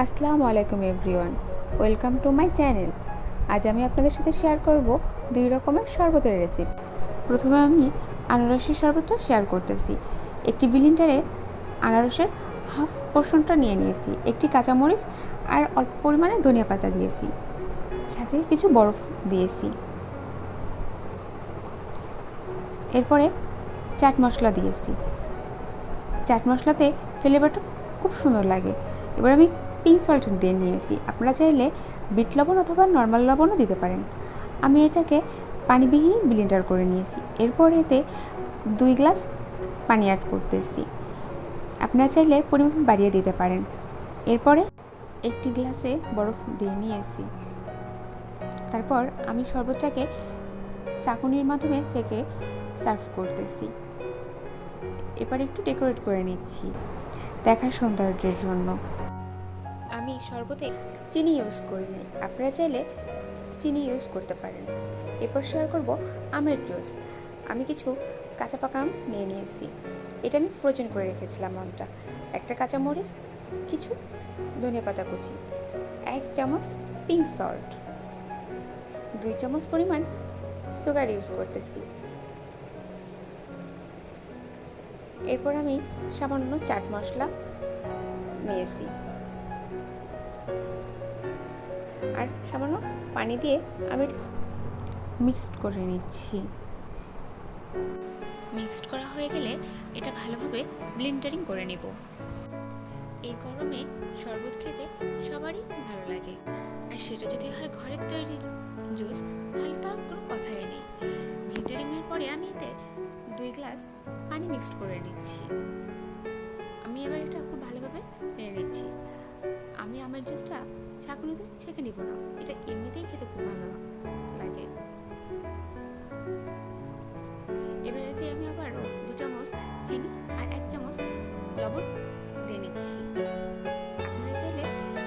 আসসালামু আলাইকুম everyone, welcome to my channel. আজ আমি আপনাদের সাথে শেয়ার করব দুই রকমের শরবতের রেসিপি। প্রথমে আমি আনারসের শরবতটা শেয়ার করতেছি। একটি ব্লেন্ডারে আনারসের হাফ পোর্শনটা নিয়ে নিয়েছি, একটি কাঁচামরিচ আর অল্প পরিমাণে ধনিয়া পাতা দিয়েছি, সাথে কিছু বরফ দিয়েছি। এরপরে চাট মশলা দিয়েছি। চাট মশলাতে ফ্লেভারটা খুব সুন্দর লাগে। এবার আমি পিঙ্ক সল্ট দিয়ে নিয়েছি। আপনারা চাইলে বিট লবণ অথবা নর্মাল লবণও দিতে পারেন। আমি এটাকে পানিবিহীন ব্লেন্ডার করে নিয়েছি। এরপর এতে 2 গ্লাস পানি অ্যাড করতেছি। আপনারা চাইলে পরিমাণ বাড়িয়ে দিতে পারেন। এরপরে একটি গ্লাসে বরফ দিয়ে নিয়েছি। তারপর আমি শরবতটাকে ছাঁকনির মাধ্যমে সেঁকে সার্ভ করতেছি। এবার একটু ডেকোরেট করে নিচ্ছি দেখার সৌন্দর্যের জন্য। আমি শরবতে চিনি ইউজ করি নাই, আপনারা চাইলে চিনি ইউজ করতে পারেন। এরপর শেয়ার করব আমের জুস। আমি কিছু কাঁচা পাকা আম নিয়ে নিয়েছি। এটা আমি ফ্রোজেন করে রেখেছিলাম আমটা। একটা কাঁচামরিচ, কিছু ধনিয়া পাতা কুচি, 1 চামচ পিঙ্ক সল্ট, 2 চামচ পরিমাণ সুগার ইউজ করতেছি। এরপর আমি সামান্য চাট মশলা নিয়েছি আর সামান্য পানি দিয়ে আমি এটা মিক্সড করে নিচ্ছি। মিক্সড করা হয়ে গেলে এটা ভালোভাবে ব্লেন্ডারিং করে নেব। এই গরমে শরবত খেতে সবারই ভালো লাগে, আর সেটা যদি হয় ঘরের তৈরি জুস, তাহলে তার কোনো কথাই নেই। ব্লেন্ডারিংয়ের পরে আমি এতে 2 গ্লাস পানি মিক্সড করে নিচ্ছি। আমি এবার এটা খুব ভালোভাবে নেড়ে নিচ্ছি। আমি আমের জুসটা ছাঁকনিতে ছেঁকে নিব না, এটা এমনিতেই খেতে খুব ভালো লাগে। এবার এতে আমি আবারও 2 চামচ চিনি আর 1 চামচ লবণ দিয়ে নিচ্ছি। আপনারা চাইলে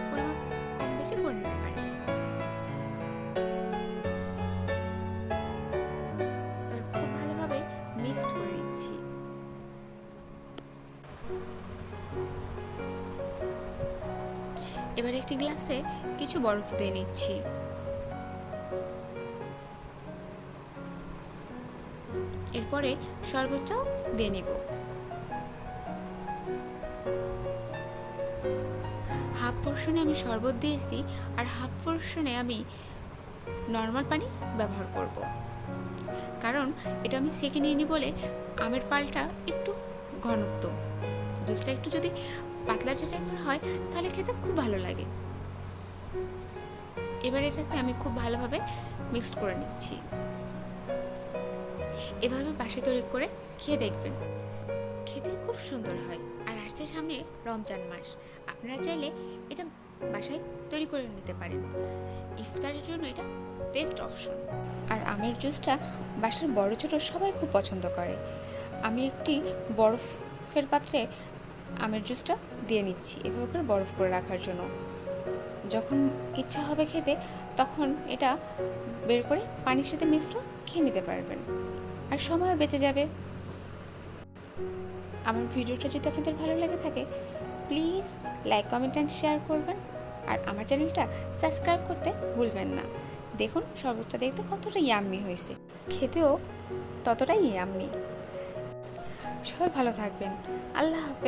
পরিমাণ কম বেশি করে নিতে পারেন। এবার খুব ভালোভাবে মিক্সড করে নিচ্ছি। এবার একটি গ্লাসে কিছু বরফ দিয়ে নিচ্ছি। এরপরে শরবতটাও দিয়ে নিব। হাফ পোর্শনে আমি শরবত দিয়েছি আর হাফ পোর্শনে আমি নর্মাল পানি ব্যবহার করব, কারণ এটা আমি সেঁকে নিইনি বলে আমের পালটা একটু ঘনত্ব, জুসটা একটু যদি পাতলা টাইপের হয় তাহলে খেতে খুব ভালো লাগে। এবার এটাতে আমি খুব ভালোভাবে মিক্সড করে নিচ্ছি। এভাবে বাসায় তৈরি করে খেয়ে দেখবেন, খেতে খুব সুন্দর হয়। আর আসছে সামনে রমজান মাস, আপনারা চাইলে এটা বাসায় তৈরি করে নিতে পারেন। ইফতারের জন্য এটা বেস্ট অপশন। আর আমের জুসটা বাসার বড় ছোট সবাই খুব পছন্দ করে। আমি একটি বরফের পাত্রে আমের জুসটা দিয়ে নিচ্ছি, এভাবে করে বরফ করে রাখার জন্য। যখন ইচ্ছা হবে খেতে, তখন এটা বের করে পানির সাথে মিক্সড খেয়ে নিতে পারবেন, আর সময়ও বেঁচে যাবে। আমার ভিডিওটা যদি আপনাদের ভালো লেগে থাকে, please like, comment and share করবেন। আর আমার চ্যানেলটা সাবস্ক্রাইব করতে ভুলবেন না। দেখুন শরবতটা দেখতে কতটা ইয়াম্মি হয়েছে, খেতেও ততটাই ইয়াম্মি। সবাই ভালো থাকবেন। আল্লাহ হাফেজ।